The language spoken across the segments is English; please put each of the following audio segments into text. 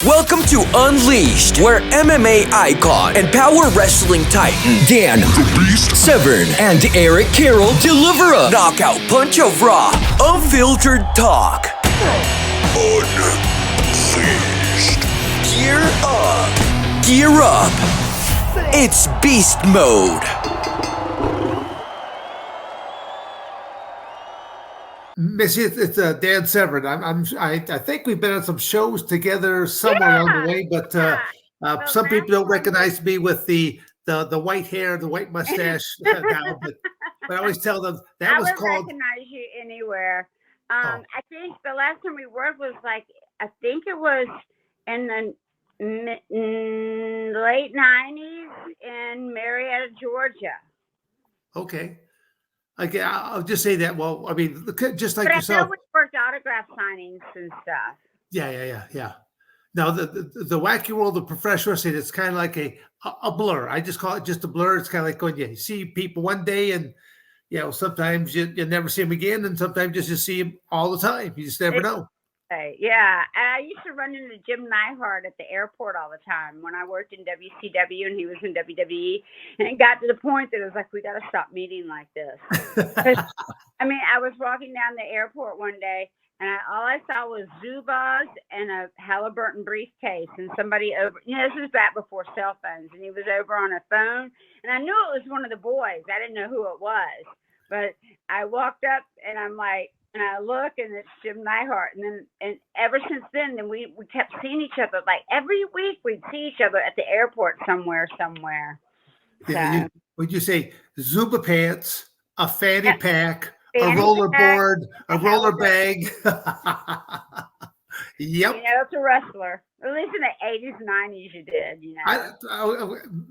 Welcome to Unleashed, where MMA icon and power wrestling titan Dan the Beast Severn and Eric Carroll deliver a knockout punch of raw, unfiltered talk. Unleashed. Gear up. Gear up. It's beast mode. Missy, it's Dan Severn. I think we've been on some shows together somewhere along the way, but some people don't recognize me with the white hair, the white mustache now. But I always tell them that was called. I would recognize you anywhere. I think the last time we worked was I think it was in the late '90s in Marietta, Georgia. Okay. Okay, I'll just say that. Well, I mean, just like yourself. I know we worked autograph signings and stuff. Yeah. Now, the wacky world of professional wrestling, it's kind of like a blur. I just call it just a blur. It's kind of like when you see people one day and, sometimes you never see them again, and sometimes you just see them all the time. You just never know. Yeah, I used to run into Jim Neihart at the airport all the time when I worked in WCW and he was in WWE, and it got to the point that it was like, we got to stop meeting like this. I mean, I was walking down the airport one day, and all I saw was Zubaz and a Halliburton briefcase, and somebody over, this was back before cell phones, and he was over on a phone, and I knew it was one of the boys. I didn't know who it was, but I walked up, and I'm like, and I look, and it's Jim Neihart. And ever since then we kept seeing each other. Like every week we'd see each other at the airport somewhere. Yeah, would you say Zuba pants, a fanny pack, a roller board, a roller bag? Yep. It's a wrestler. At least in the 80s, 90s, you did.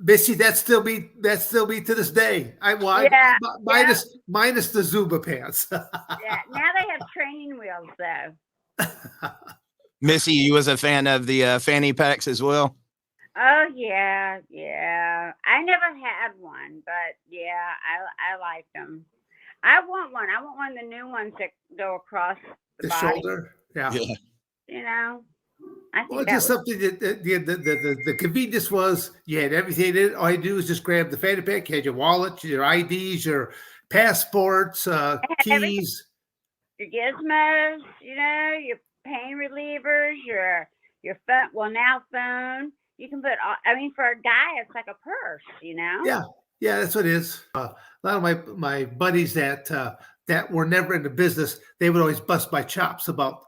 Missy, that's still me to this day. Minus the Zuba pants. Yeah. Now they have training wheels, though. Missy, you was a fan of the fanny packs as well? Oh yeah. I never had one, but yeah, I like them. I want one. I want one of the new ones that go across the body. Shoulder. Yeah. I think well, just something that the convenience was you had everything in it. All you do is just grab the fanny pack. You had your wallet, your IDs, your passports, keys, your gizmos. Your pain relievers, your phone. Well, now phone. You can put. For a guy, it's like a purse. Yeah, that's what it is. A lot of my buddies that were never in the business, they would always bust my chops about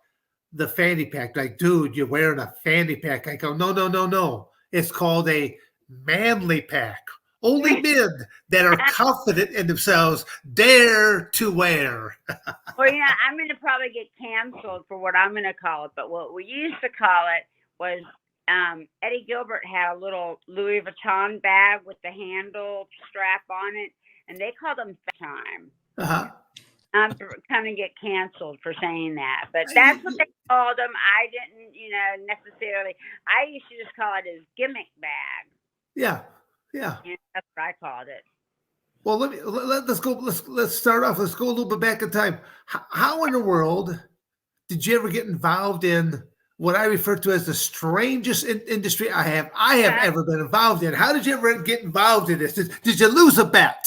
the fanny pack. Like, dude, you're wearing a fanny pack. I go, no. It's called a manly pack. Only men that are confident in themselves dare to wear. Well, I'm going to probably get canceled for what I'm going to call it. But what we used to call it was Eddie Gilbert had a little Louis Vuitton bag with the handle strap on it, and they called them time. I'm going to get canceled for saying that, but that's what they called them. I didn't, necessarily. I used to just call it his gimmick bag. Yeah. That's what I called it. Well, let's go. Let's start off. Let's go a little bit back in time. How in the world did you ever get involved in what I refer to as the strangest industry I have ever been involved in? How did you ever get involved in this? Did you lose a bet?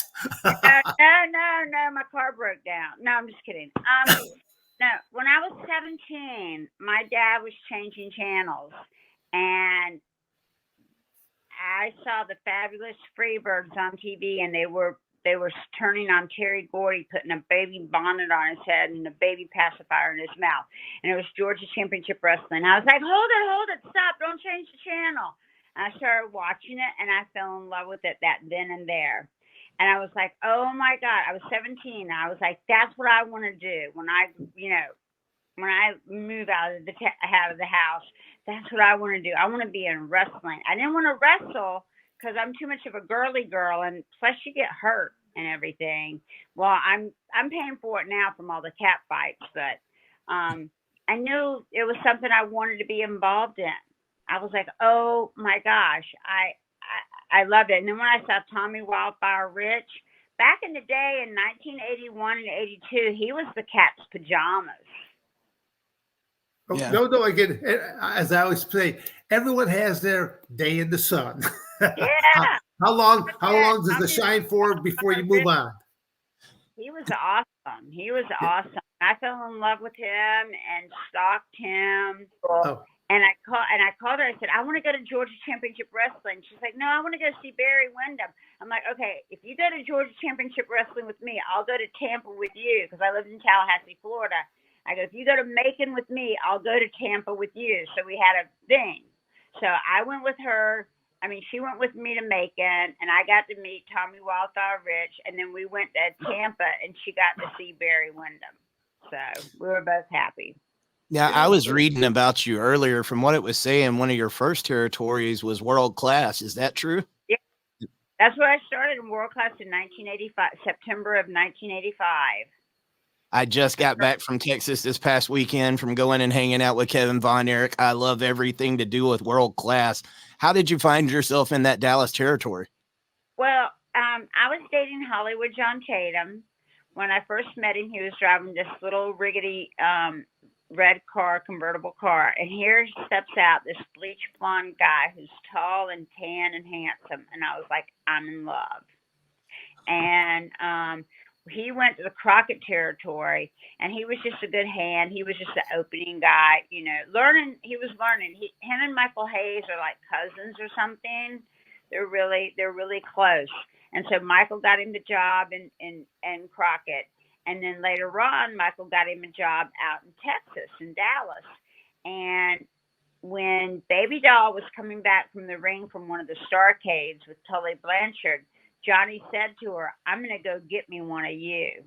No, my car broke down. No, I'm just kidding. No, when I was 17, my dad was changing channels, and I saw the Fabulous Freebirds on TV, and they were turning on Terry Gordy, putting a baby bonnet on his head and a baby pacifier in his mouth, and it was Georgia Championship Wrestling. I was like, hold it, stop, don't change the channel. And I started watching it, and I fell in love with it then and there. And I was like, oh my God, I was 17. I was like, that's what I want to do when I move out of the house. That's what I want to do. I want to be in wrestling. I didn't want to wrestle because I'm too much of a girly girl, and plus you get hurt and everything. Well, I'm paying for it now from all the cat fights, but I knew it was something I wanted to be involved in. I was like, oh my gosh, I love it. And then when I saw Tommy Wildfire Rich, back in the day in 1981 and 82, he was the Cat's pajamas. Oh, Yeah. no. Again, as I always say, everyone has their day in the sun. how, Yeah. how long? How Yeah, long does the shine for before you move on? he was awesome. He was awesome. I fell in love with him and stalked him. Oh, And I called her. I said, I want to go to Georgia Championship Wrestling. She's like, no, I want to go see Barry Windham. I'm like, okay, if you go to Georgia Championship Wrestling with me, I'll go to Tampa with you because I lived in Tallahassee, Florida. I go, if you go to Macon with me, I'll go to Tampa with you. So we had a thing. So I went with her. I mean, she went with me to Macon, and I got to meet Tommy Wildfire Rich, and then we went to Tampa, and she got to see Barry Windham. So we were both happy. Yeah, I was reading about you earlier. From what it was saying, one of your first territories was world class. Is that true? Yeah, that's where I started in world class in 1985, September of 1985. I just got back from Texas this past weekend from going and hanging out with Kevin Von Erich. I love everything to do with world class. How did you find yourself in that Dallas territory? Well, I was dating Hollywood John Tatum. When I first met him, he was driving this little rickety red car, convertible car. And here steps out this bleach blonde guy who's tall and tan and handsome. And I was like, I'm in love. And he went to the Crockett territory, and he was just a good hand. He was just the opening guy, you know, learning. He was learning. Him and Michael Hayes are like cousins or something. They're really close. And so Michael got him the job in Crockett. And then later on, Michael got him a job out in Texas, in Dallas. And when Baby Doll was coming back from the ring from one of the Starcades with Tully Blanchard, Johnny said to her, I'm going to go get me one of you.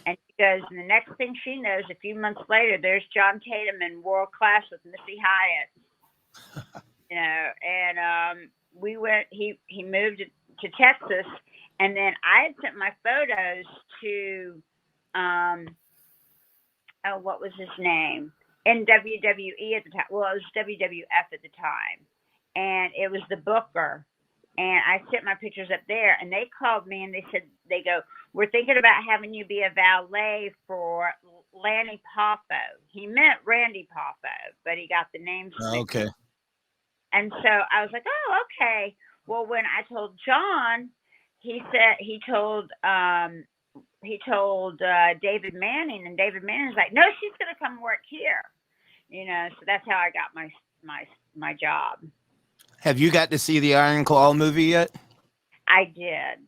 And she goes, and the next thing she knows, a few months later, there's John Tatum in world class with Missy Hyatt. You know, and we went, he moved to Texas. And then I had sent my photos to, what was his name? In WWE at the time. Well, it was WWF at the time. And it was the Booker. And I sent my pictures up there. And they called me and they said, they go, we're thinking about having you be a valet for Lanny Poffo. He meant Randy Poffo, but he got the names. Okay. And so I was like, oh, okay. Well, when I told John, he told David Manning, and David Manning's like, no, she's going to come work here. You know, so that's how I got my job. Have you got to see the Iron Claw movie yet? I did.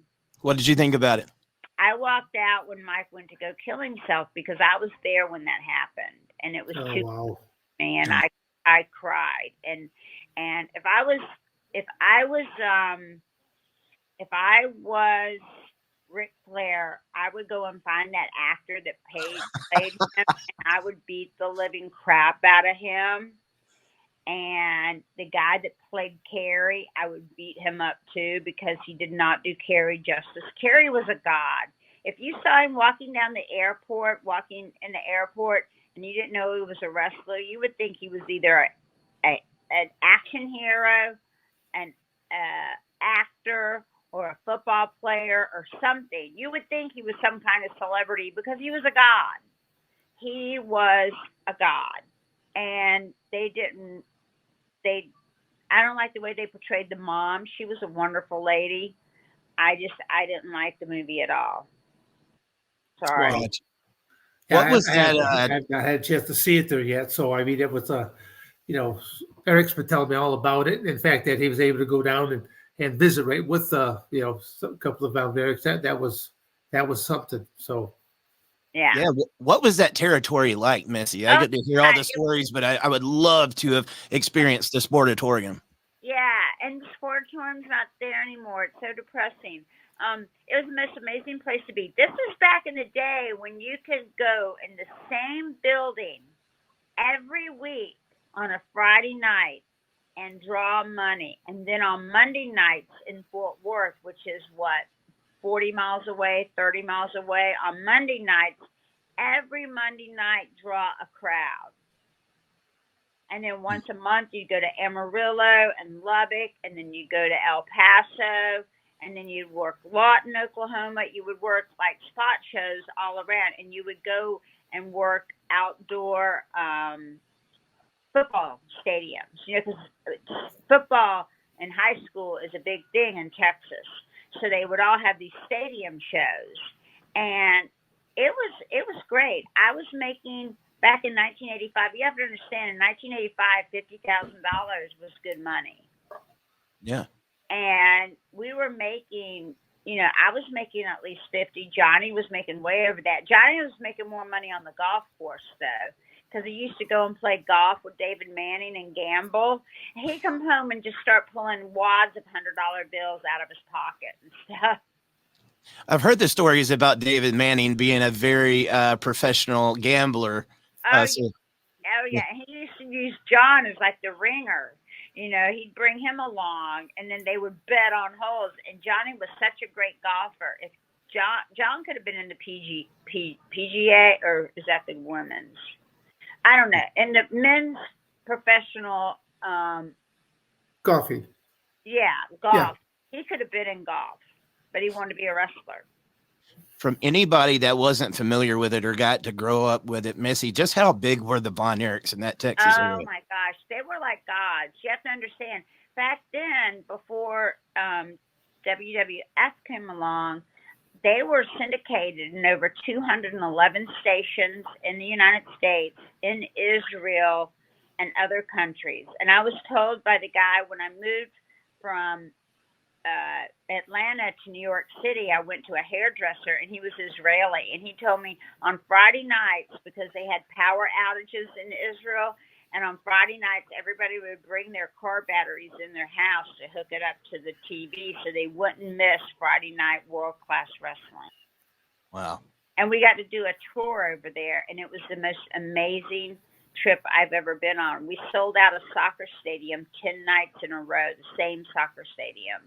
What did you think about it? I walked out when Mike went to go kill himself because I was there when that happened, and it was wow. Man, I cried, and if I was Ric Flair, I would go and find that actor that played him, and I would beat the living crap out of him. And the guy that played Kerry, I would beat him up too because he did not do Kerry justice. Kerry was a god. If you saw him walking in the airport, and you didn't know he was a wrestler, you would think he was either an action hero, an actor, or a football player or something. You would think he was some kind of celebrity because he was a god. He was a god. And I don't like the way they portrayed the mom. She was a wonderful lady. I didn't like the movie at all. Sorry. Right. Yeah, What was that? I've not had a chance to see it there yet. So, I mean, it was, Eric's been telling me all about it. In fact, that he was able to go down and visit right with, a couple of Von Erichs. That was something. So, Yeah. Yeah. What was that territory like, Missy? I get to hear all the stories, but I would love to have experienced the Sportatorium. Yeah, and the Sportatorium's not there anymore. It's so depressing. It was the most amazing place to be. This was back in the day when you could go in the same building every week on a Friday night and draw money. And then on Monday nights in Fort Worth, which is 40 miles away, 30 miles away, on Monday nights, every Monday night draw a crowd. And then once a month, you go to Amarillo and Lubbock, and then you go to El Paso, and then you'd work Lawton, Oklahoma. You would work like spot shows all around, and you would go and work outdoor football stadiums. Because football in high school is a big thing in Texas. So they would all have these stadium shows, and it was great. I was making back in 1985. You have to understand, in 1985, $50,000 was good money. Yeah. And we were making, I was making at least 50. Johnny was making way over that. Johnny was making more money on the golf course though, because he used to go and play golf with David Manning and gamble. And he'd come home and just start pulling wads of $100 bills out of his pocket and stuff. I've heard the stories about David Manning being a very professional gambler. Oh yeah. And he used to use John as like the ringer. He'd bring him along, and then they would bet on holes. And Johnny was such a great golfer. If John could have been in the PGA, or is that the women's? I don't know. In the men's professional golfing. Yeah, golf. Yeah. He could have been in golf, but he wanted to be a wrestler. From anybody that wasn't familiar with it or got to grow up with it, Missy, just how big were the Von Erichs in that Texas area? Oh my gosh, they were like gods. You have to understand, back then, before WWF came along, they were syndicated in over 211 stations in the United States, in Israel, and other countries. And I was told by the guy when I moved from Atlanta to New York City, I went to a hairdresser, and he was Israeli. And he told me on Friday nights, because they had power outages in Israel, and on Friday nights, everybody would bring their car batteries in their house to hook it up to the TV so they wouldn't miss Friday night world-class wrestling. Wow. And we got to do a tour over there, and it was the most amazing trip I've ever been on. We sold out a soccer stadium 10 nights in a row, the same soccer stadium.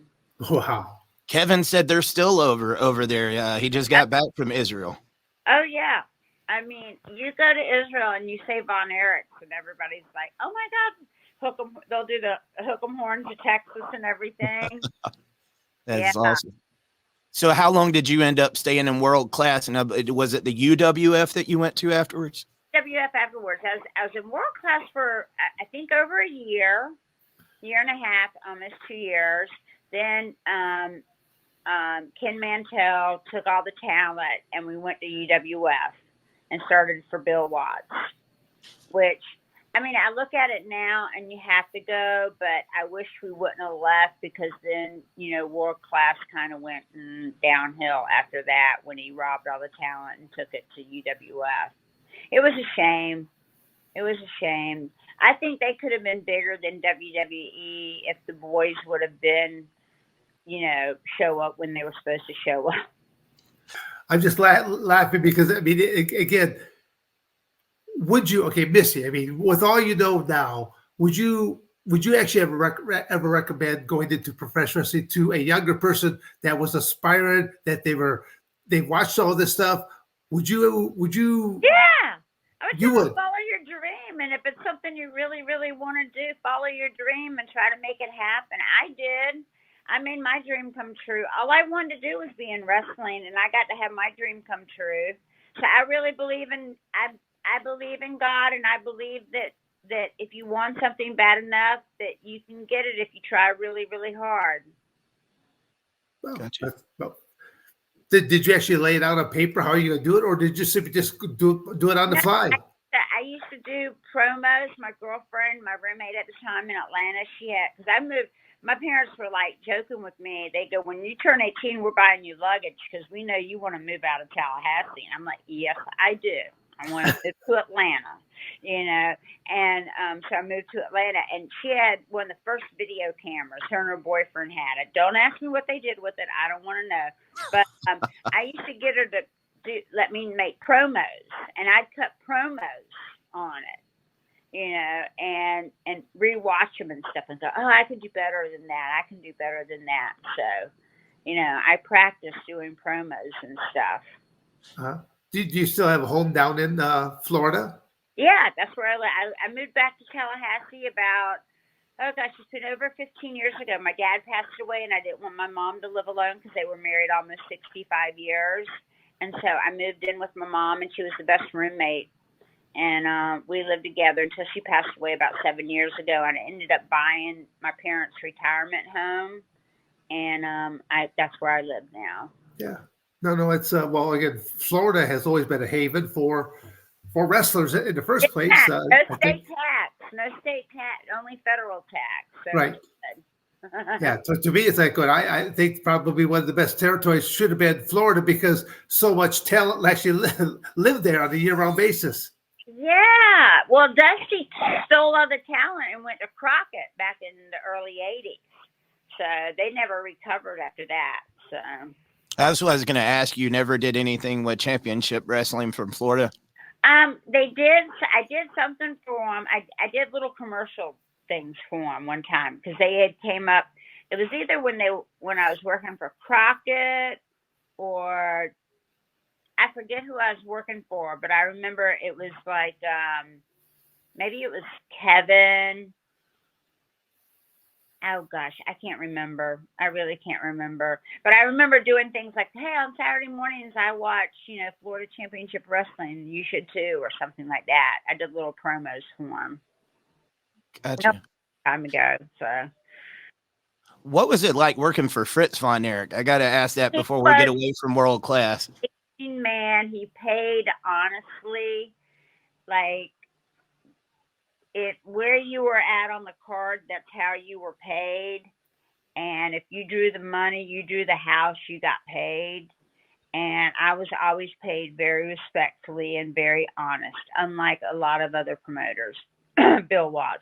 Wow. Kevin said they're still over there. He just got back from Israel. Oh, yeah. I mean, you go to Israel and you say Von Erichs, and everybody's like, "Oh my God!" They'll do the hook 'em horns of Texas and everything. That's awesome. So, how long did you end up staying in world class? And was it the UWF that you went to afterwards? WF afterwards. I was in world class for I think over a year and a half, almost 2 years. Then Ken Mantell took all the talent, and we went to UWF. And started for Bill Watts, which, I mean, I look at it now and you have to go, but I wish we wouldn't have left, because then, world class kind of went downhill after that when he robbed all the talent and took it to UWF. It was a shame. I think they could have been bigger than WWE if the boys would have been, show up when they were supposed to show up. I'm just laughing because, I mean, again, would you, okay, Missy, I mean, with all you know now, would you actually ever recommend going into professional wrestling to a younger person that was aspiring, that they watched all this stuff? Would you? Yeah, I would you would follow your dream. And if it's something you really, really want to do, follow your dream and try to make it happen. I did. I made my dream come true. All I wanted to do was be in wrestling, and I got to have my dream come true. So I really believe I believe in God, and I believe that if you want something bad enough, that you can get it if you try really, really hard. Well, gotcha. Did you actually lay it out on paper how you gonna do it, or did you simply just do it on the fly? I used to do promos. My girlfriend, my roommate at the time in Atlanta, because I moved. My parents were like joking with me. They go, "When you turn 18, we're buying you luggage because we know you want to move out of Tallahassee." And I'm like, "Yes, I do. I want to move to Atlanta, And so I moved to Atlanta, and she had one of the first video cameras. Her and her boyfriend had it. Don't ask me what they did with it. I don't want to know. But I used to get her to let me make promos, and I'd cut promos on it. And rewatch them and stuff and go, "Oh, I can do better than that. I can do better than that." So, I practice doing promos and stuff. Do you still have a home down in Florida? Yeah, that's where I live. I moved back to Tallahassee about, it's been over 15 years ago. My dad passed away, and I didn't want my mom to live alone because they were married almost 65 years. And so I moved in with my mom, and she was the best roommate. And we lived together until she passed away about 7 years ago. And I ended up buying my parents' retirement home, and that's where I live now. Yeah. No, it's well, again, Florida has always been a haven for wrestlers in the first place. No state tax, only federal tax. So right. Yeah, so to me, it's like good. I think probably one of the best territories should have been Florida because so much talent actually live there on a year-round basis. Yeah, well, Dusty stole all the talent and went to Crockett back in the early 80s. So they never recovered after that. So that's what I was going to ask. You never did anything with championship wrestling from Florida? They did. I did something for them. I did little commercial things for them one time because they had came up. It was either when I was working for Crockett or I forget who I was working for, but I remember it was like maybe it was Kevin. Oh gosh, I can't remember. I really can't remember. But I remember doing things like, hey, on Saturday mornings I watch, Florida Championship Wrestling. You should too, or something like that. I did little promos for them. Gotcha. Time ago. So what was it like working for Fritz Von Erich? I got to ask that before we get away from world class. Man, he paid honestly, like where you were at on the card, that's how you were paid. And if you drew the money, you drew the house, you got paid. And I was always paid very respectfully and very honest, unlike a lot of other promoters. Bill Watts.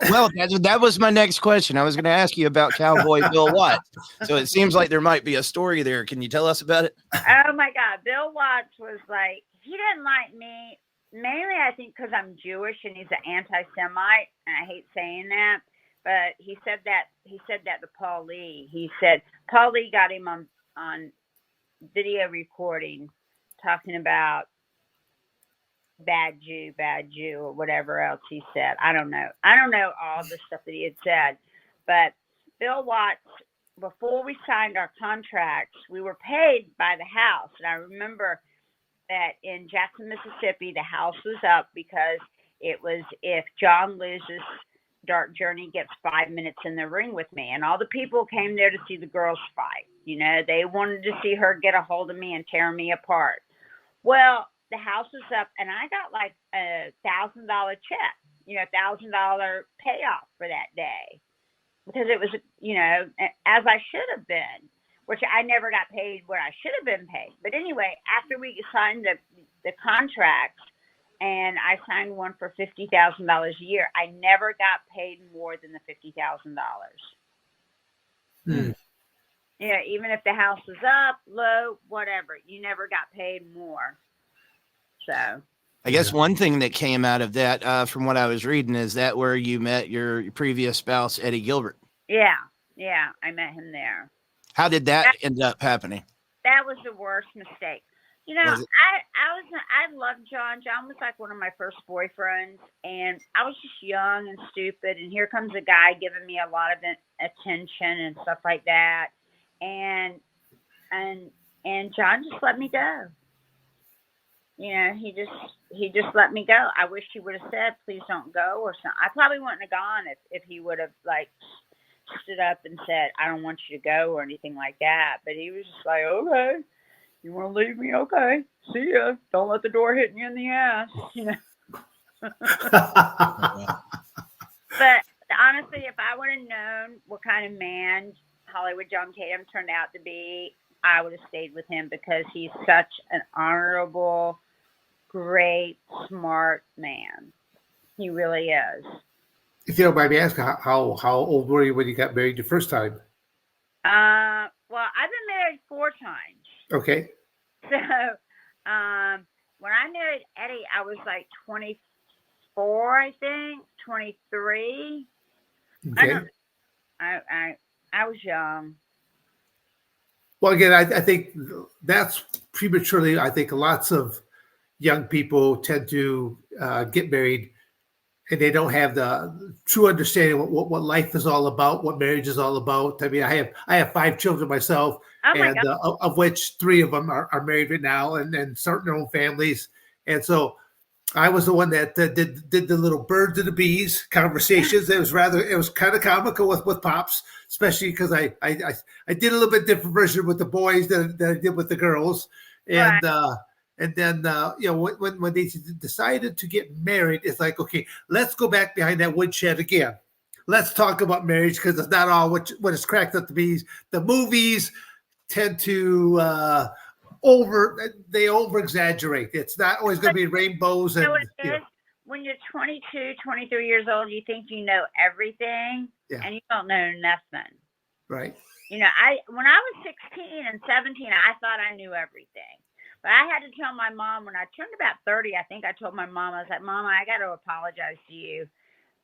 Well, that was my next question. I was going to ask you about Cowboy Bill Watts. So it seems like there might be a story there. Can you tell us about it? Oh my God. Bill Watts was like, he didn't like me. Mainly, I think, because I'm Jewish and he's an anti-Semite, and I hate saying that. But he said that to Paul Lee. He said Paul Lee got him on video recording talking about bad Jew, or whatever else he said. I don't know all the stuff that he had said. But Bill Watts, before we signed our contracts, we were paid by the house. And I remember that in Jackson, Mississippi, the house was up because it was if John loses, Dark Journey gets 5 minutes in the ring with me. And all the people came there to see the girls fight. They wanted to see her get a hold of me and tear me apart. Well, the house was up and I got like $1,000 check, $1,000 payoff for that day because it was, as I should have been, which I never got paid what I should have been paid. But anyway, after we signed the contracts and I signed one for $50,000 a year, I never got paid more than the $50,000. Even if the house was up, low, whatever, you never got paid more. So I guess one thing that came out of that, from what I was reading, is that where you met your previous spouse, Eddie Gilbert. Yeah, I met him there. How did that end up happening? That was the worst mistake. I loved John. John was like one of my first boyfriends, and I was just young and stupid. And here comes a guy giving me a lot of attention and stuff like that, and John just let me go. He just let me go. I wish he would have said, please don't go or something. I probably wouldn't have gone if he would have like stood up and said, I don't want you to go or anything like that. But he was just like, okay, you want to leave me? Okay, see ya. Don't let the door hit you in the ass, But honestly, if I would have known what kind of man Hollywood John Tatum turned out to be, I would have stayed with him because he's such an honorable, great, smart man. He really is. If you don't mind me asking, how old were you when you got married the first time? Well, I've been married 4 times. Okay. So, when I married Eddie, I was like 24, I think, 23. Okay. I was young. Well, again, I think that's prematurely. I think lots of young people tend to get married and they don't have the true understanding of what life is all about, what marriage is all about. I mean, I have 5 children myself, and of which 3 of them are married right now and starting their own families. And so I was the one that did the little birds and the bees conversations. It was kind of comical with Pops, especially because I did a little bit different version with the boys than I did with the girls. And Right. and then when they decided to get married, it's like, okay, let's go back behind that woodshed again. Let's talk about marriage, because it's not all what it's cracked up to be. The movies tend to over exaggerate. It's not always going to be rainbows You and know what it is? When you're 22, 23 years old, you think you know everything, and you don't know nothing. Right. You know, when I was 16 and 17, I thought I knew everything. But I had to tell my mom when I turned about 30, I think I told my mom, I was like, Mama, I got to apologize to you.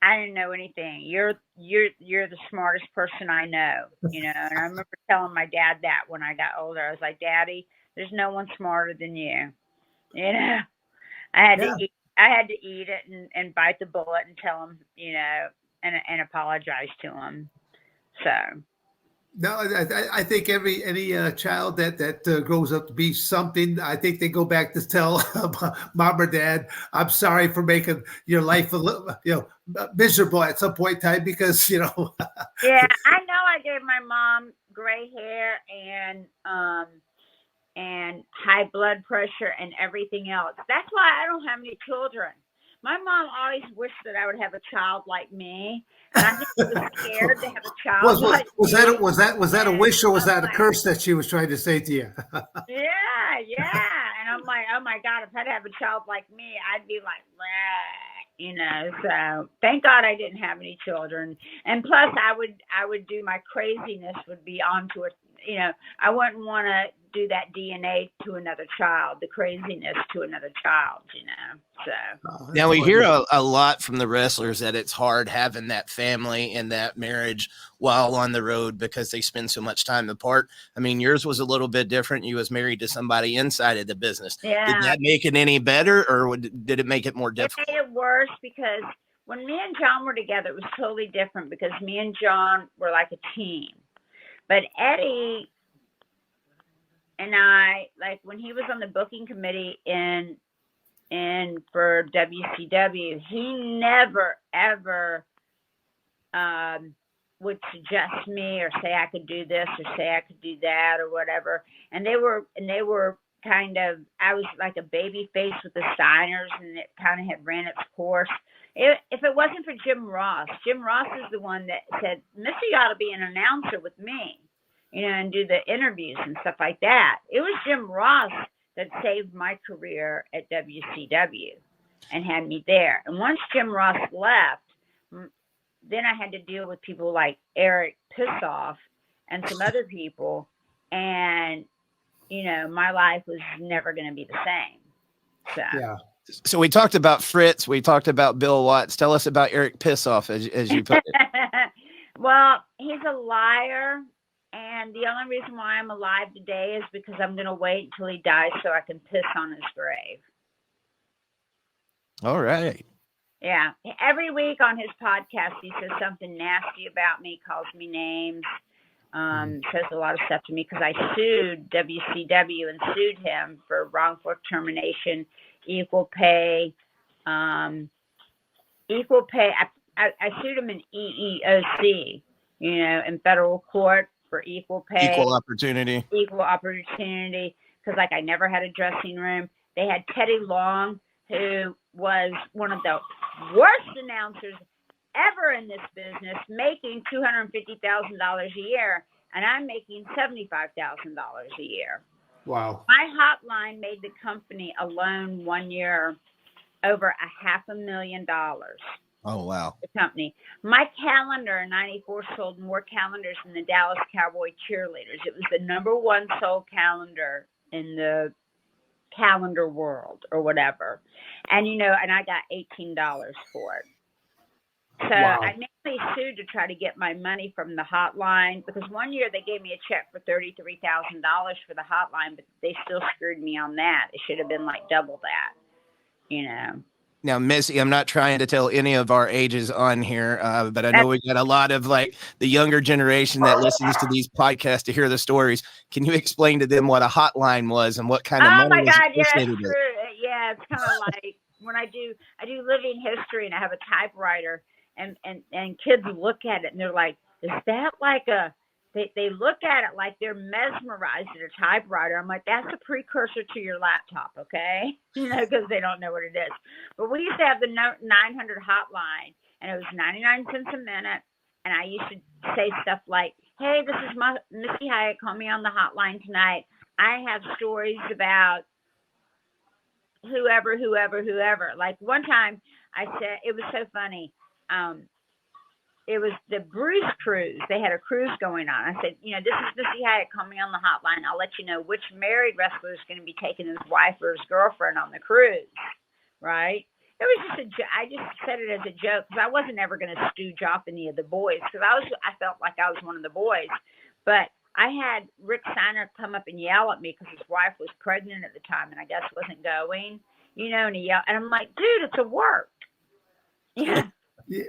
I didn't know anything. You're the smartest person I know, you know. And I remember telling my dad that when I got older. I was like, Daddy, there's no one smarter than you. You know, I had to eat it and bite the bullet and tell him, you know, and apologize to him. So. No, I think any child that grows up to be something, I think they go back to tell mom or dad, I'm sorry for making your life a little, miserable at some point in time, because Yeah, I know I gave my mom gray hair and high blood pressure and everything else. That's why I don't have any children. My mom always wished that I would have a child like me, and I think she was scared to have a child like me. Was that a wish, or was that a curse that she was trying to say to you? Yeah. And I'm like, oh my God, if I'd have a child like me, I'd be like, you know. So thank God I didn't have any children. And plus, I would do my craziness would be onto it. You know, I wouldn't want to do that DNA to another child, the craziness to another child, you know. So now we hear a lot from the wrestlers that it's hard having that family and that marriage while on the road because they spend so much time apart. I mean, yours was a little bit different. You was married to somebody inside of the business. Yeah. Did that make it any better, or did it make it more difficult? It made it worse because when me and John were together, it was totally different because me and John were like a team. But Eddie and I, like when he was on the booking committee for WCW, he never ever would suggest me or say I could do this or say I could do that or whatever. And they were kind of, I was like a baby face with the Steiners, and it kind of had ran its course. If it wasn't for Jim Ross is the one that said, Missy ought to be an announcer with me, you know, and do the interviews and stuff like that. It was Jim Ross that saved my career at WCW and had me there. And once Jim Ross left, then I had to deal with people like Eric Pissoff and some other people. And, you know, my life was never going to be the same. So. Yeah. So we talked about Fritz. We talked about Bill Watts. Tell us about Eric Pissoff, as you put it. Well, he's a liar. And the only reason why I'm alive today is because I'm going to wait until he dies so I can piss on his grave. All right. Yeah. Every week on his podcast, he says something nasty about me, calls me names, says a lot of stuff to me because I sued WCW and sued him for wrongful termination, equal pay. I sued him in EEOC, you know, in federal court for equal pay. Equal opportunity. Because, like, I never had a dressing room. They had Teddy Long, who was one of the worst announcers ever in this business, making $250,000 a year, and I'm making $75,000 a year. Wow. My hotline made the company alone 1 year over $500,000. Oh, wow. The company. My calendar in 94 sold more calendars than the Dallas Cowboy cheerleaders. It was the #1 sold calendar in the calendar world or whatever. And, you know, and I got $18 for it. So wow. I mainly sued to try to get my money from the hotline because 1 year they gave me a check for $33,000 for the hotline, but they still screwed me on that. It should have been like double that, you know. Now, Missy, I'm not trying to tell any of our ages on here, but I know we got a lot of like the younger generation that listens to these podcasts to hear the stories. Can you explain to them what a hotline was and what kind of Oh money my was God, yeah, that's associated with it? true. Yeah, it's kind of like when I do living history and I have a typewriter and kids look at it and they're like, is that like a they look at it like they're mesmerized at a typewriter. I'm like, that's a precursor to your laptop, okay? Because they don't know what it is. But we used to have the 900 hotline, and it was 99 cents a minute. And I used to say stuff like, hey, this is Missy Hyatt. Call me on the hotline tonight. I have stories about whoever. Like one time I said, it was so funny. It was the Bruce cruise. They had a cruise going on. I said, this is Missy Hyatt. Call me on the hotline. I'll let you know which married wrestler is going to be taking his wife or his girlfriend on the cruise. Right? It was just I just said it as a joke because I wasn't ever going to stooge off any of the boys because I felt like I was one of the boys. But I had Rick Steiner come up and yell at me because his wife was pregnant at the time and I guess wasn't going, and he yelled, and I'm like, dude, it's a work. Yeah.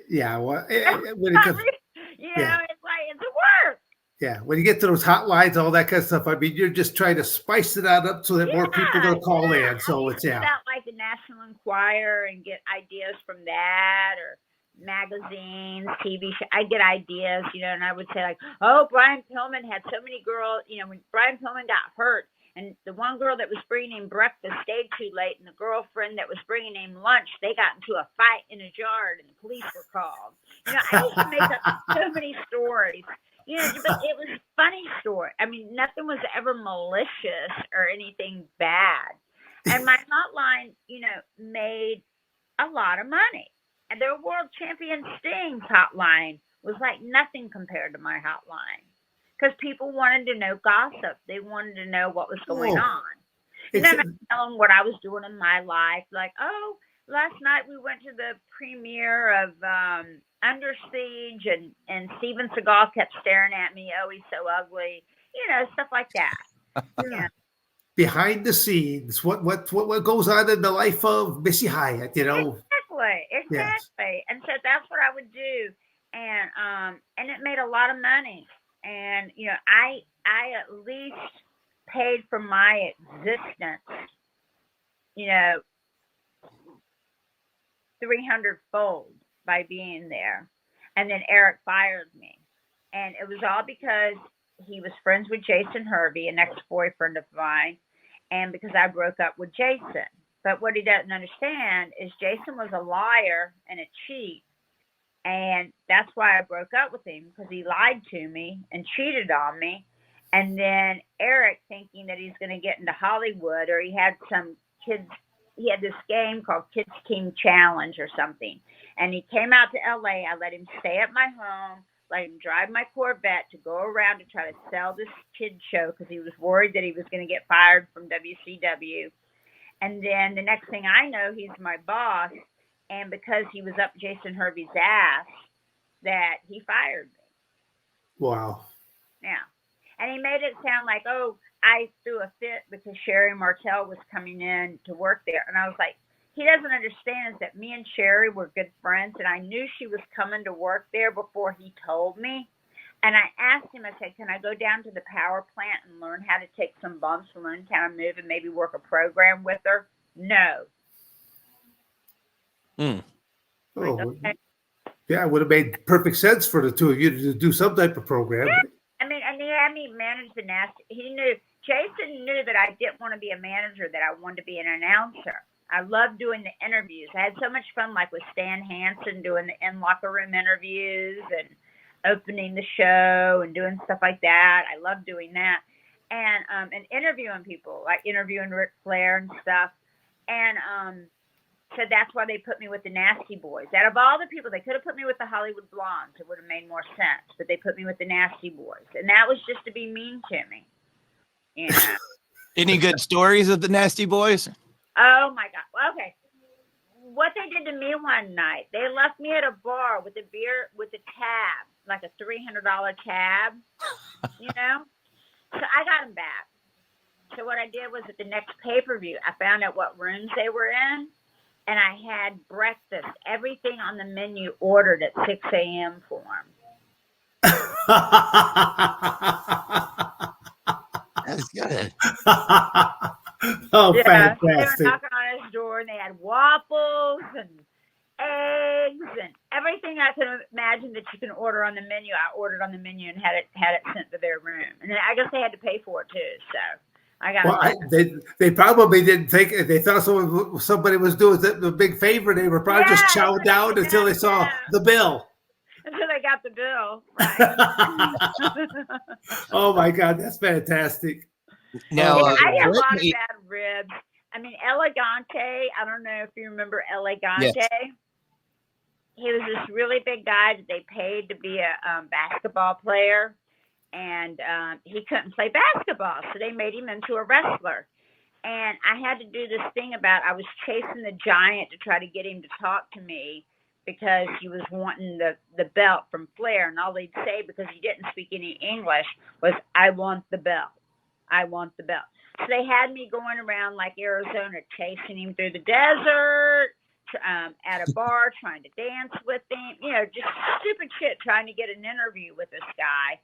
Yeah, well, when it's it comes, like it's a work. Yeah, when you get to those hotlines, all that kind of stuff, I mean, you're just trying to spice it up so that more people are going to call in. So it's about like the National Enquirer and get ideas from that, or magazines, TV show. I get ideas, and I would say like, oh, Brian Pillman had so many girls. When Brian Pillman got hurt, and the one girl that was bringing him breakfast stayed too late, and the girlfriend that was bringing him lunch, they got into a fight in a yard, and the police were called. I used to make up so many stories. But it was a funny story. I mean, nothing was ever malicious or anything bad. And my hotline, made a lot of money. And their world champion Sting's hotline was like nothing compared to my hotline. Because people wanted to know gossip. They wanted to know what was going on. And then I tell them what I was doing in my life. Like, oh, last night we went to the premiere of Under Siege, and Steven Seagal kept staring at me. Oh, he's so ugly. Stuff like that. Yeah. Behind the scenes, what goes on in the life of Missy Hyatt, Exactly. Yes. And so that's what I would do. And it made a lot of money. And, I at least paid for my existence, 300-fold by being there. And then Eric fired me. And it was all because he was friends with Jason Hervey, an ex-boyfriend of mine, and because I broke up with Jason. But what he doesn't understand is Jason was a liar and a cheat. And that's why I broke up with him, because he lied to me and cheated on me. And then Eric, thinking that he's going to get into Hollywood, or he had some kids, he had this game called Kids Team Challenge or something. And he came out to LA. I let him stay at my home, let him drive my Corvette to go around to try to sell this kid show because he was worried that he was going to get fired from WCW. And then the next thing I know, he's my boss. And because he was up Jason Hervey's ass, that he fired me. Wow. Yeah. And he made it sound like, oh, I threw a fit because Sherry Martel was coming in to work there. And I was like, he doesn't understand is that me and Sherry were good friends, and I knew she was coming to work there before he told me. And I asked him, I said, can I go down to the power plant and learn how to take some bumps and learn how to move and maybe work a program with her? No. Oh, Okay. Yeah, it would have made perfect sense for the two of you to do some type of program. Yeah. I mean, and he had me manage the nasty. Jason knew that I didn't want to be a manager, that I wanted to be an announcer. I loved doing the interviews. I had so much fun, like with Stan Hansen, doing the in-locker room interviews and opening the show and doing stuff like that. I loved doing that. And interviewing people, like interviewing Ric Flair and stuff. And so that's why they put me with the Nasty Boys. Out of all the people, they could have put me with the Hollywood Blondes. It would have made more sense. But they put me with the Nasty Boys. And that was just to be mean to me. Any good stories of the Nasty Boys? Oh, my God. Okay. What they did to me one night, they left me at a bar with a beer, with a tab, like a $300 tab, So I got them back. So what I did was at the next pay-per-view, I found out what rooms they were in. and I had breakfast, everything on the menu ordered at 6 a.m. for him. That's good. Oh, Yeah, they were fantastic. knocking on his door, and they had waffles and eggs and everything I could imagine that you can order on the menu. I ordered on the menu and had it sent to their room, and I guess they had to pay for it too. So I got. Well, they probably didn't think, they thought somebody was doing the big favor. They were probably just chowing down until they saw the bill. Until they got the bill, right? Oh my God, that's fantastic. Now, I get a lot of bad ribs. I mean, Elegante. I don't know if you remember Elegante. Yes. He was this really big guy that they paid to be a basketball player, and he couldn't play basketball, so they made him into a wrestler. And I had to do this thing about I was chasing the giant to try to get him to talk to me because he was wanting the belt from Flair, and all they'd say, because he didn't speak any English, was, "I want the belt. I want the belt." So they had me going around like Arizona, chasing him through the desert, at a bar, trying to dance with him, just stupid shit, trying to get an interview with this guy.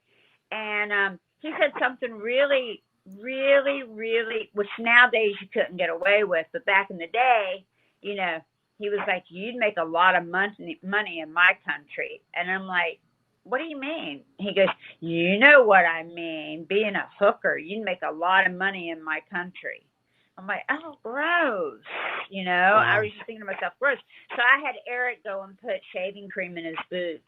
And he said something really, really, really, which nowadays you couldn't get away with, but back in the day, he was like, "You'd make a lot of money in my country." And I'm like, "What do you mean?" He goes, "You know what I mean, being a hooker, you'd make a lot of money in my country." I'm like, "Oh, gross." Wow. I was just thinking to myself, gross. So I had Eric go and put shaving cream in his boots.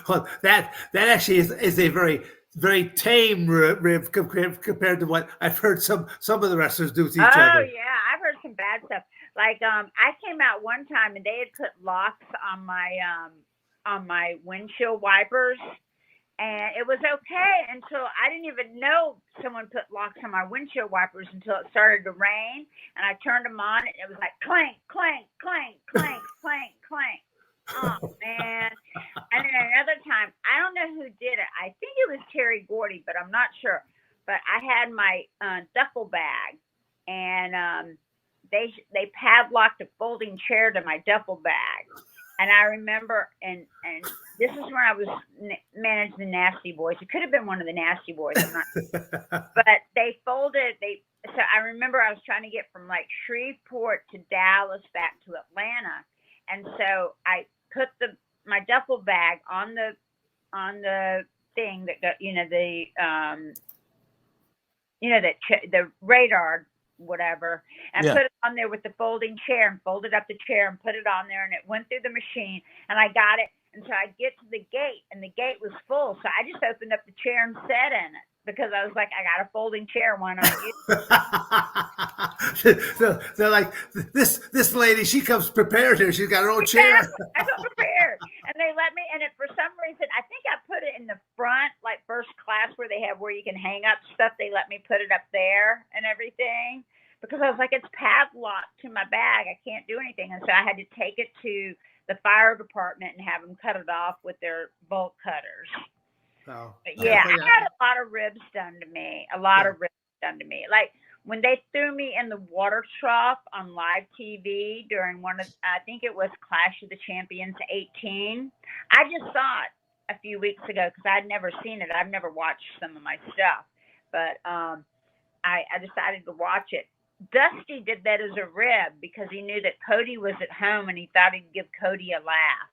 Well, that actually is a very, very tame rib compared to what I've heard some of the wrestlers do to each other. Oh yeah, I've heard some bad stuff. Like I came out one time and they had put locks on my windshield wipers, and it was okay until I didn't even know someone put locks on my windshield wipers until it started to rain, and I turned them on and it was like clank, clank, clank, clank, clank, clank. Oh man. And then another time, I don't know who did it. I think it was Terry Gordy, but I'm not sure. But I had my duffel bag, and they padlocked a folding chair to my duffel bag. And I remember, and this is when I was managing the Nasty Boys. It could have been one of the Nasty Boys, I'm not sure. But they folded. So I remember I was trying to get from like Shreveport to Dallas back to Atlanta, and so I put my duffel bag on the thing that got, the radar, whatever, and put it on there with the folding chair, and folded up the chair and put it on there, and it went through the machine, and I got it. And so I get to the gate, and the gate was full, so I just opened up the chair and sat in it because I was like, I got a folding chair. Why not use it? So they're like, this lady, she comes prepared here. She's got her own chair. I got prepared, and they let me. And for some reason, I think I put it in the front, like first class, where they have where you can hang up stuff. They let me put it up there and everything because I was like, it's padlocked to my bag. I can't do anything, and so I had to take it to the fire department and have them cut it off with their bolt cutters. Oh, but yeah, I had a lot of ribs done to me. Like when they threw me in the water trough on live TV during I think it was Clash of the Champions 18. I just saw it a few weeks ago because I'd never seen it. I've never watched some of my stuff, but I decided to watch it. Dusty did that as a rib because he knew that Cody was at home and he thought he'd give Cody a laugh.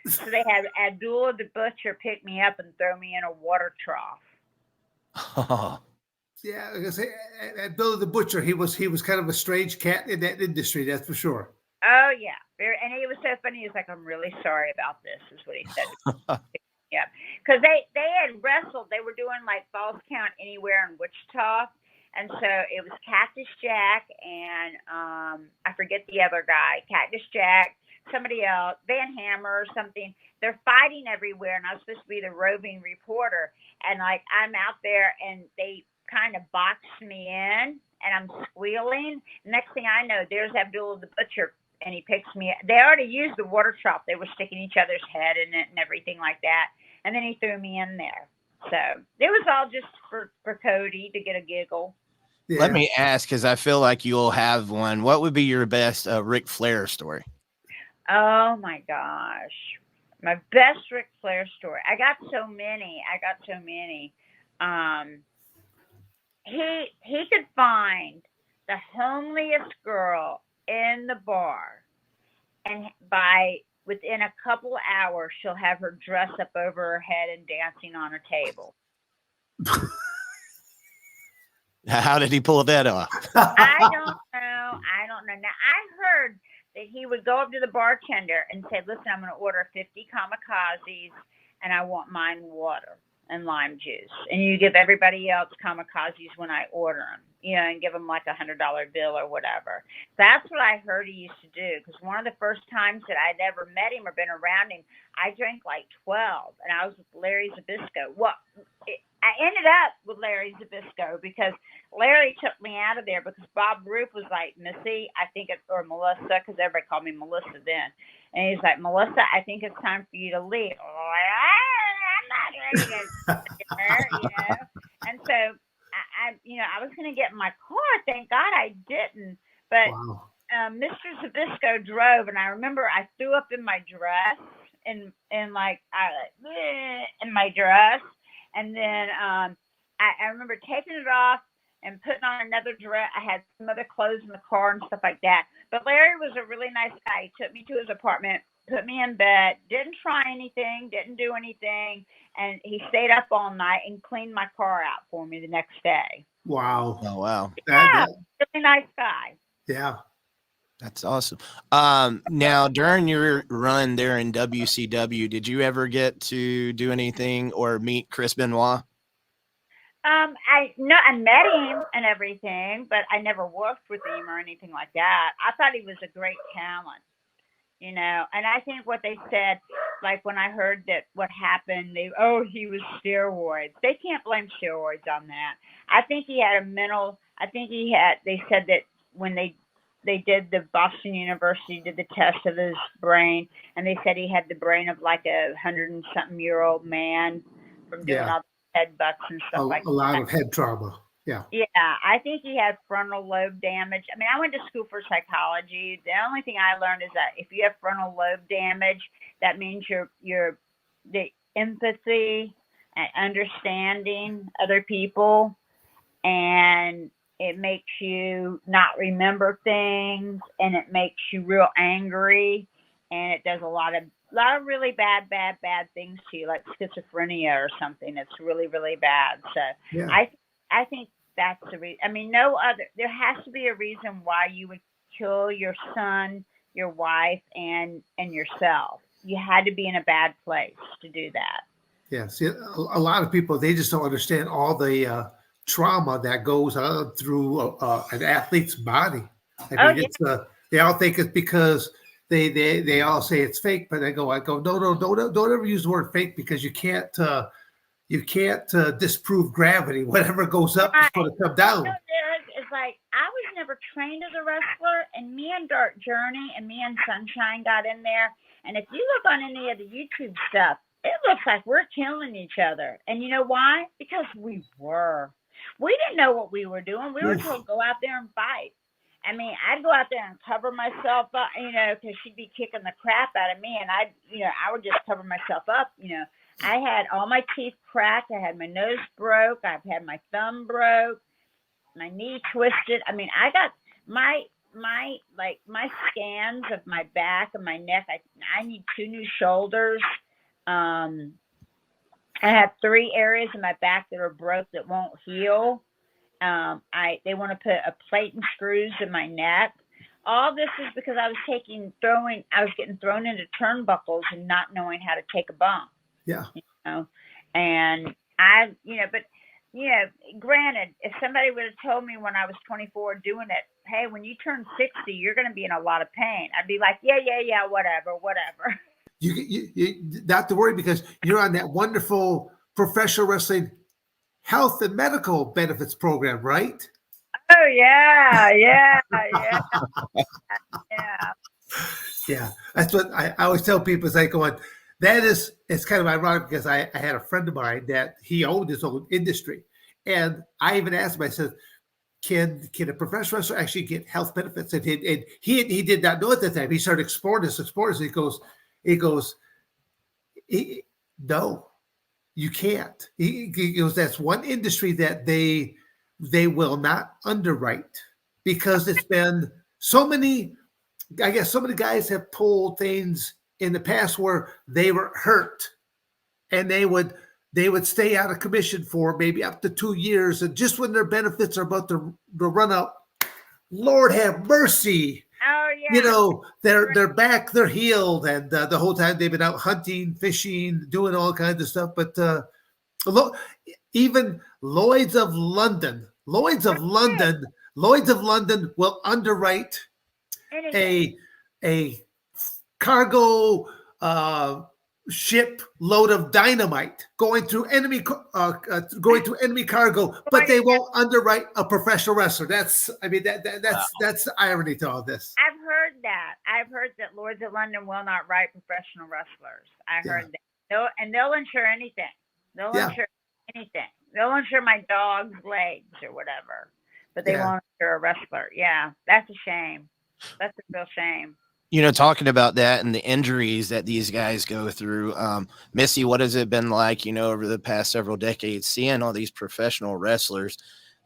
So they had Abdullah the Butcher pick me up and throw me in a water trough. Oh. Yeah, I was gonna say Abdullah the Butcher. He was kind of a strange cat in that industry. That's for sure. Oh yeah, and he was so funny. He was like, "I'm really sorry about this," is what he said. Yeah, because they had wrestled. They were doing like Falls Count Anywhere in Wichita. And so it was Cactus Jack and I forget the other guy, Cactus Jack, somebody else, Van Hammer or something. They're fighting everywhere, and I was supposed to be the roving reporter. And like I'm out there, and they kind of boxed me in, and I'm squealing. Next thing I know, there's Abdullah the Butcher, and he picks me up. They already used the water trough. They were sticking each other's head in it and everything like that. And then he threw me in there. So it was all just for Cody to get a giggle. Yeah. Let me ask, because I feel like you'll have one. What would be your best Ric Flair story? Oh my gosh. My best Ric Flair story. I got so many. He could find the homeliest girl in the bar, and within a couple hours she'll have her dress up over her head and dancing on a table. How did he pull that off? I don't know. Now I heard that he would go up to the bartender and say, "Listen, I'm going to order 50 kamikazes, and I want mine water and lime juice, and you give everybody else kamikazes when I order them, and give them like $100 bill or whatever." That's what I heard he used to do, because one of the first times that I'd ever met him or been around him, I drank like 12, and I was with Larry Zbyszko. I ended up with Larry Zbyszko because Larry took me out of there because Bob Roop was like, "Missy, or Melissa," because everybody called me Melissa then. And he's like, "Melissa, I think it's time for you to leave." I'm not ready to, And so I was going to get in my car. Thank God I didn't. But Wow. Mr. Zbyszko drove, and I remember I threw up in my dress, in my dress. And then I remember taking it off and putting on another dress. I had some other clothes in the car and stuff like that. But Larry was a really nice guy. He took me to his apartment, put me in bed, didn't try anything, didn't do anything. And he stayed up all night and cleaned my car out for me the next day. Wow. Oh, wow. Really nice guy. Yeah. That's awesome. Now, during your run there in WCW, did you ever get to do anything or meet Chris Benoit? I met him and everything, but I never worked with him or anything like that. I thought he was a great talent, and I think what they said, like when I heard that what happened, he was steroids. They can't blame steroids on that. I think he had they said that when they did the Boston University did the test of his brain, and they said he had the brain of like 100-something-year-old man from doing all the headbutts and stuff like that. A lot of head trauma. Yeah. Yeah, I think he had frontal lobe damage. I mean, I went to school for psychology. The only thing I learned is that if you have frontal lobe damage, that means the empathy and understanding other people, and it makes you not remember things, and it makes you real angry, and it does a lot of really bad things to you, like schizophrenia or something. It's really, really bad. So yeah. I think that's the reason. I mean, there has to be a reason why you would kill your son, your wife, and yourself. You had to be in a bad place to do that. Yeah. See, a lot of people, they just don't understand all the trauma that goes on through an athlete's body. I mean, they all think it's because they all say it's fake, but I go, no, don't ever use the word fake, because you can't disprove gravity. Whatever goes up is going to come down. It's like, I was never trained as a wrestler, and me and Dark Journey and me and Sunshine got in there. And if you look on any of the YouTube stuff, it looks like we're killing each other. And you know why? Because we were. We didn't know what we were doing. We were told to go out there and fight. I mean, I'd go out there and cover myself up, because she'd be kicking the crap out of me, and I would just cover myself up. I had all my teeth cracked. I had my nose broke. I've had my thumb broke, my knee twisted. I mean, I got my scans of my back and my neck. I need 2 new shoulders. I have 3 areas in my back that are broke that won't heal. They want to put a plate and screws in my neck. All this is because I was getting thrown into turnbuckles and not knowing how to take a bump. Yeah. And granted, if somebody would have told me when I was 24 doing it, hey, when you turn 60, you're going to be in a lot of pain, I'd be like, yeah, whatever. You not to worry, because you're on that wonderful professional wrestling health and medical benefits program, right? Oh yeah. Yeah, that's what I always tell people. It's like it's kind of ironic, because I had a friend of mine that he owned his own industry, and I even asked him, I said, can a professional wrestler actually get health benefits? And he did not know at the time. He started exploring this. He goes, no, you can't. He goes, that's one industry that they will not underwrite because it's been so many. I guess so many guys have pulled things in the past where they were hurt, and they would stay out of commission for maybe up to 2 years, and just when their benefits are about to run out, Lord have mercy. Oh yeah. You know, they're back, they're healed, and the whole time they've been out hunting, fishing, doing all kinds of stuff. But even Lloyd's of London will underwrite a cargo ship load of dynamite going through enemy cargo, but they won't underwrite a professional wrestler. That's the irony to all this. I've heard that. I've heard that Lloyd's of London will not write professional wrestlers. I heard that. They'll insure anything. They'll insure anything. They'll insure my dog's legs or whatever, but they won't insure a wrestler. Yeah, that's a shame. That's a real shame. You know, talking about that and the injuries that these guys go through, Missy, what has it been like, you know, over the past several decades, seeing all these professional wrestlers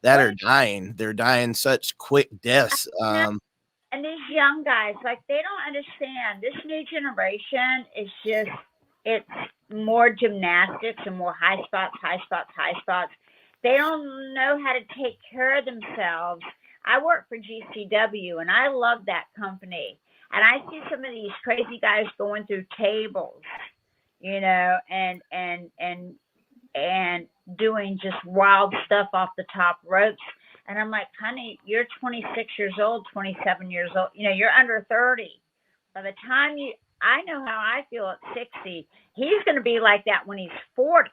that are dying? They're dying such quick deaths. And these young guys, like, they don't understand. This new generation is just, it's more gymnastics and more high spots. They don't know how to take care of themselves. I work for GCW, and I love that company. And I see some of these crazy guys going through tables, you know, and doing just wild stuff off the top ropes. And I'm like, honey, you're 26 years old, 27 years old. You know, you're under 30. By the time I know how I feel at 60. He's going to be like that when he's 40.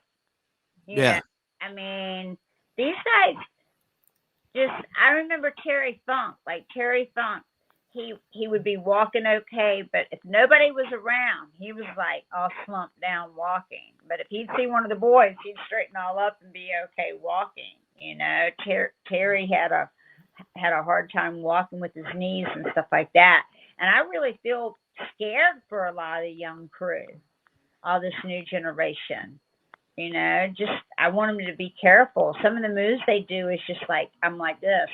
You know? I mean, these guys I remember Terry Funk. He would be walking okay, but if nobody was around, he was like all slumped down walking. But if he'd see one of the boys, he'd straighten all up and be okay walking. You know, Terry had a hard time walking with his knees and stuff like that. And I really feel scared for a lot of the young crew, all this new generation. You know, just I want them to be careful. Some of the moves they do is just like, I'm like this.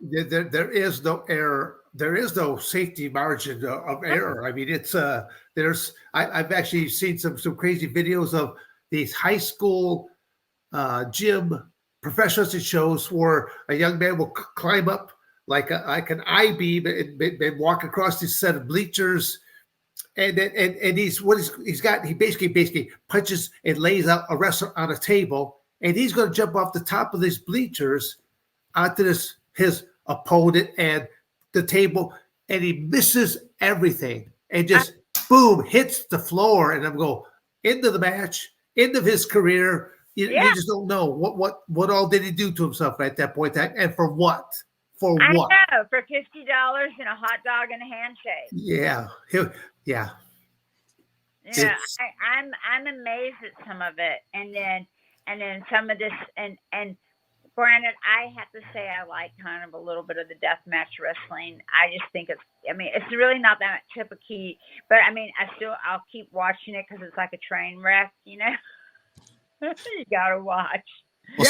There is no error. There is no safety margin of error. I mean, it's I've actually seen some crazy videos of these high school gym professional shows where a young man will climb up like an I-beam and walk across this set of bleachers, and he basically punches and lays out a wrestler on a table, and he's going to jump off the top of these bleachers onto his opponent and the table, and he misses everything and just boom, hits the floor. And I'm going, end of the match, end of his career. You just don't know what all did he do to himself at that point in time, and for what? For I what? know, for $50 and a hot dog and a handshake. Yeah. Yeah, I'm amazed at some of it, and then some of this, and granted, I have to say I like kind of a little bit of the deathmatch wrestling. I just think it's really not that much of a key, but I mean, I'll keep watching it because it's like a train wreck, you know. You gotta watch. Well,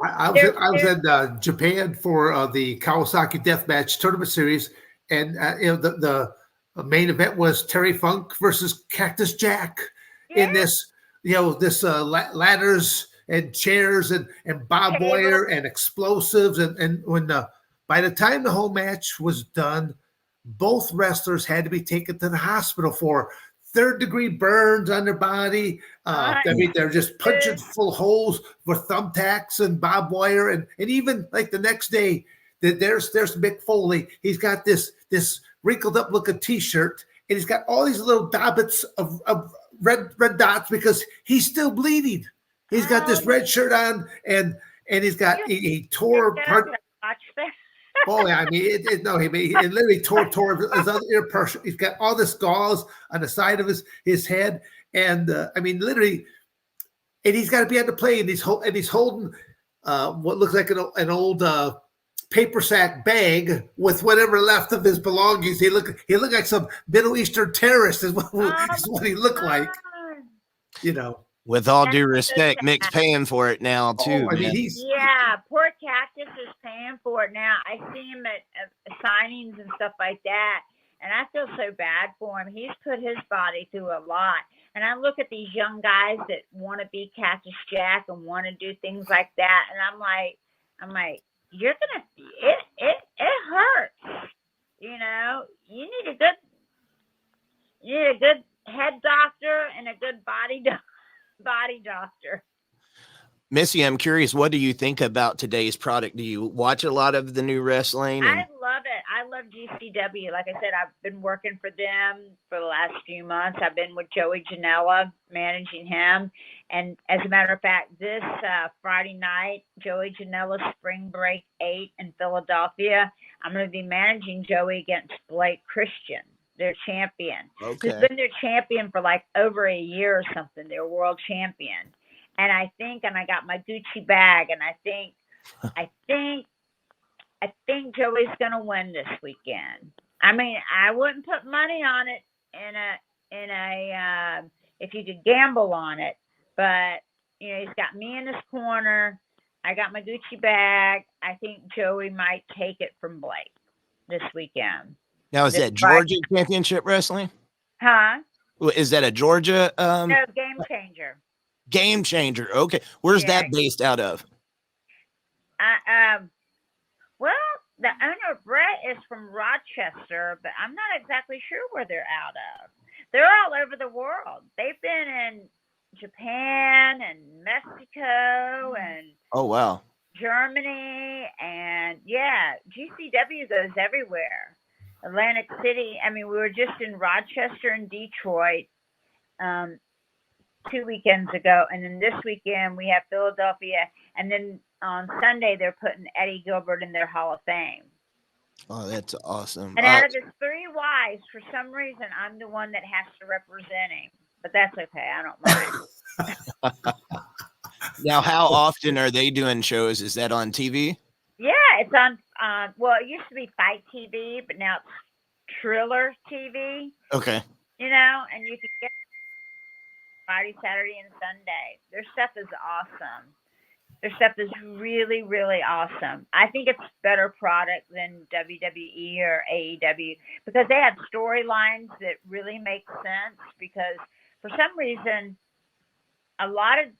I was in Japan for the Kawasaki Deathmatch Tournament Series, and the main event was Terry Funk versus Cactus Jack in this, ladders and chairs and barbed wire and explosives, and when by the time the whole match was done, both wrestlers had to be taken to the hospital for third-degree burns on their body. I mean, they're just punching full holes with thumbtacks and barbed wire, and even like the next day, there's Mick Foley. He's got this wrinkled up looking T-shirt, and he's got all these little dots of red dots because he's still bleeding. He's got this red shirt on, and he's got he tore part. Oh yeah, I mean, he literally tore his other ear part. He's got all this gauze on the side of his head, and I mean, literally, and he's got to be on the plane. And he's holding what looks like an old paper sack bag with whatever left of his belongings. He looked like some Middle Eastern terrorist is what he looked like. You know. With all due respect, Mick's paying for it now too. I mean, poor Cactus is paying for it now. I see him at signings and stuff like that, and I feel so bad for him. He's put his body through a lot, and I look at these young guys that want to be Cactus Jack and want to do things like that, and I'm like, you're gonna, it hurts. You know, you need a good head doctor and a good body doctor. Missy, I'm curious, what do you think about today's product? Do you watch a lot of the new wrestling? I love it. I love GCW. Like I said, I've been working for them for the last few months. I've been with Joey Janela, managing him. And as a matter of fact, this Friday night, Joey Janela Spring Break 8 in Philadelphia, I'm going to be managing Joey against Blake Christian, their champion. Okay. Who's been their champion for like over a year or something. They're world champion. And I got my Gucci bag, and I think Joey's gonna win this weekend. I mean, I wouldn't put money on it if you could gamble on it, but you know, he's got me in his corner. I got my Gucci bag. I think Joey might take it from Blake this weekend. Now, is that Georgia Championship Wrestling? Huh? Is that a Georgia? No, Game Changer. Game Changer. Okay. Where's that based out of? Well, the owner, Brett, is from Rochester, but I'm not exactly sure where they're out of. They're all over the world. They've been in Japan and Mexico and oh, wow, Germany, and yeah, GCW goes everywhere. Atlantic City. I mean, we were just in Rochester and Detroit 2 weekends ago, and then this weekend we have Philadelphia, and then on Sunday they're putting Eddie Gilbert in their Hall of Fame. Oh, that's awesome. And out of his 3 wives, for some reason, I'm the one that has to represent him, but that's okay. I don't mind. Now, how often are they doing shows? Is that on TV? Yeah, it's on. Well, it used to be Fight TV, but now it's Triller TV. Okay. You know, and you can get Friday, Saturday, and Sunday. Their stuff is awesome. Their stuff is really, really awesome. I think it's better product than WWE or AEW because they have storylines that really make sense. Because for some reason, a lot of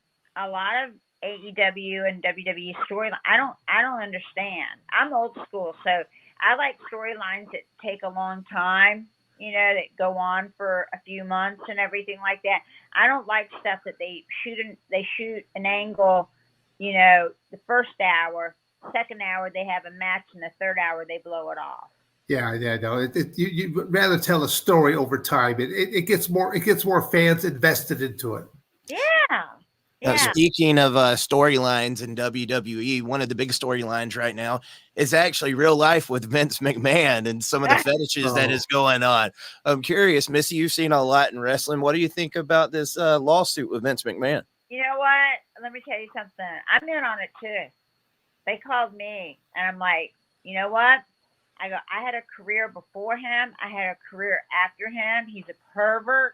AEW and WWE storyline, I don't understand. I'm old school, so I like storylines that take a long time. You know, that go on for a few months and everything like that. I don't like stuff that they shoot an angle, you know, the first hour, second hour they have a match, and the third hour they blow it off. Yeah, no. You'd rather tell a story over time. It gets more fans invested into it. Yeah. Yeah. Speaking of storylines in WWE, one of the big storylines right now is actually real life with Vince McMahon and some of the fetishes that is going on. I'm curious, Missy, you've seen a lot in wrestling. What do you think about this lawsuit with Vince McMahon? You know what? Let me tell you something. I'm in on it too. They called me, and I'm like, you know what? I go, I had a career before him. I had a career after him. He's a pervert.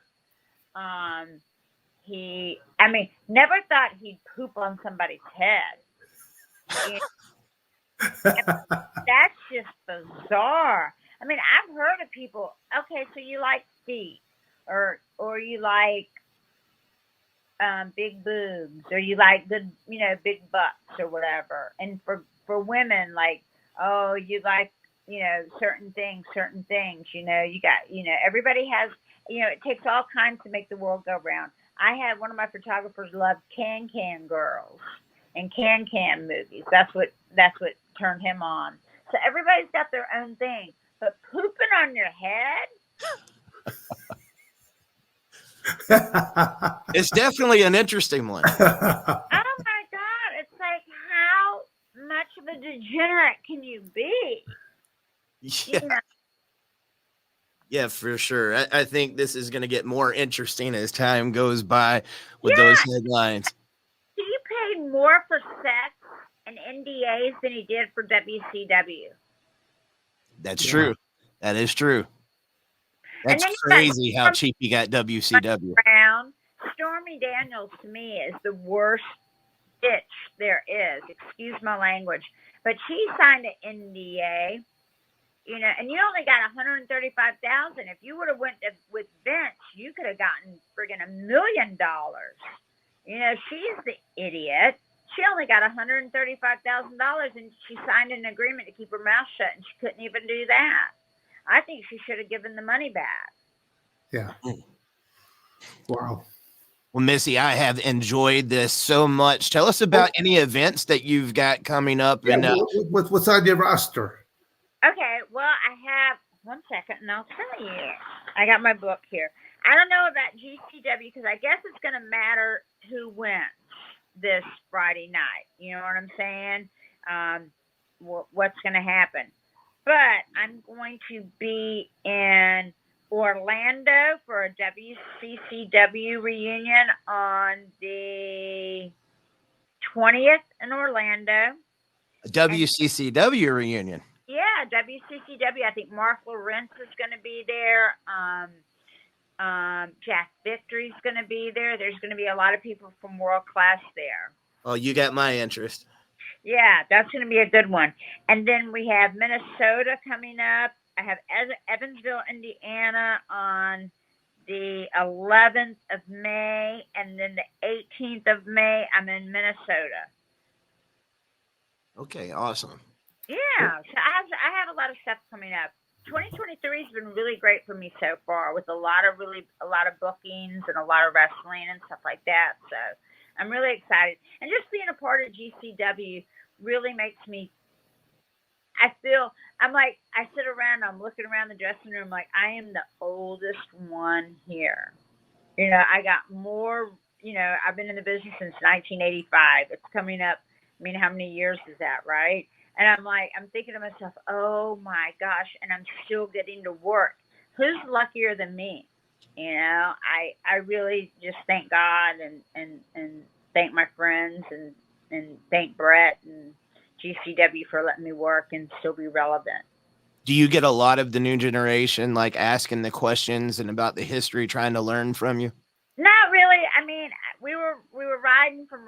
Never thought he'd poop on somebody's head. That's just bizarre. I mean, I've heard of people, okay, so you like feet, or you like big boobs, or you like good, you know, big butts or whatever. And for women, like, oh, you like, you know, certain things, you know, you got, you know, everybody has, you know, it takes all kinds to make the world go round. I had one of my photographers loved can girls and can movies. That's what turned him on. So everybody's got their own thing, but pooping on your head? It's definitely an interesting one. Oh my God. It's like, how much of a degenerate can you be? Yeah. You know? Yeah, for sure. I think this is going to get more interesting as time goes by with those headlines. Do you pay more for sex in NDAs than he did for WCW. That's true. That is true. That's crazy how cheap he got WCW. Stormy Daniels, to me, is the worst bitch there is. Excuse my language. But she signed an NDA, you know, and you only got $135,000. If you would have went with Vince, you could have gotten friggin' $1 million. You know, she's the idiot. She only got $135,000, and she signed an agreement to keep her mouth shut, and she couldn't even do that. I think she should have given the money back. Yeah. Wow. Well, Missy, I have enjoyed this so much. Tell us about any events that you've got coming up. Yeah, what's on your roster? Okay, well, I have 1 second, and I'll tell you. I got my book here. I don't know about GCW because I guess it's going to matter who wins this Friday night. You know what I'm saying? What's going to happen? But I'm going to be in Orlando for a WCCW reunion on the 20th in Orlando. A WCCW reunion. Yeah, WCCW. I think Mark Lawrence is going to be there. Jack Victory's going to be there. There's going to be a lot of people from World Class there. Oh, you got my interest. Yeah, that's going to be a good one. And then we have Minnesota coming up. I have Evansville, Indiana on the 11th of May. And then the 18th of May, I'm in Minnesota. Okay, awesome. Yeah, so I have a lot of stuff coming up. 2023 has been really great for me so far with a lot of bookings and a lot of wrestling and stuff like that. So I'm really excited. And just being a part of GCW really makes me, I sit around, I'm looking around the dressing room like I am the oldest one here. You know, I got more, you know, I've been in the business since 1985. It's coming up. I mean, how many years is that, right? And I'm thinking to myself, oh my gosh, and I'm still getting to work. Who's luckier than me? You know, I really just thank God and thank my friends and thank Brett and GCW for letting me work and still be relevant. Do you get a lot of the new generation like asking the questions and about the history, trying to learn from you? Not really. I mean, we were riding from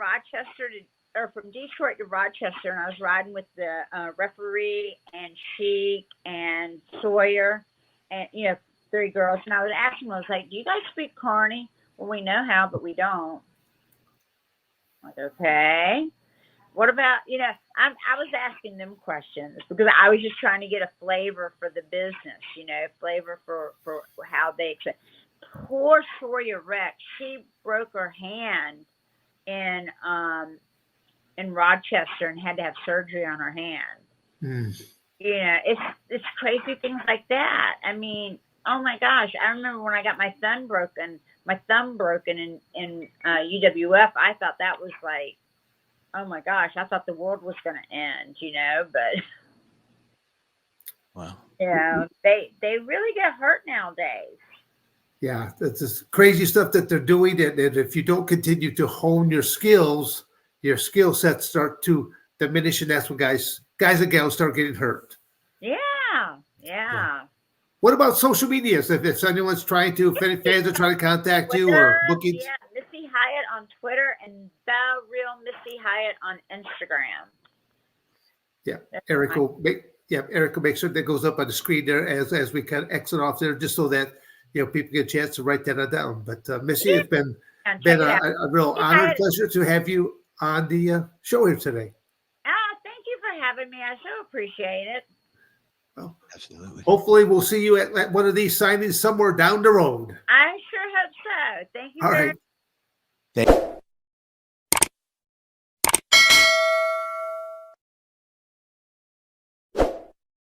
from Detroit to Rochester, and I was riding with the referee and Sheik and Sawyer, and you know, 3 girls. And I was asking them, I was like, "Do you guys speak Carney?" Well, we know how, but we don't. I'm like, okay. What about, you know? I was asking them questions because I was just trying to get a flavor for the business, you know, flavor for how they. Poor Sawyer Rex, she broke her hand in Rochester and had to have surgery on her hand. You know, it's crazy things like that. I mean, oh my gosh, I remember when I got my thumb broken in UWF. I thought that was like, oh my gosh, I thought the world was going to end, you know, but wow. You know, they really get hurt nowadays. Yeah, that's just crazy stuff that they're doing. And if you don't continue to hone your skills, your skill sets start to diminish, and that's when guys and gals start getting hurt. Yeah. What about social media? So if anyone's trying to, if fans are trying to contact you or bookings? Yeah, Missy Hyatt on Twitter and The Real Missy Hyatt on Instagram. Yeah, Eric will make sure that goes up on the screen there as we kind of exit off there, just so that, you know, people get a chance to write that down. But Missy, it's been a real honor and pleasure to have you on the show here today. Thank you for having me. I so appreciate it. Well, absolutely. Hopefully we'll see you at one of these signings somewhere down the road. I sure hope so. Thank you All very right. much.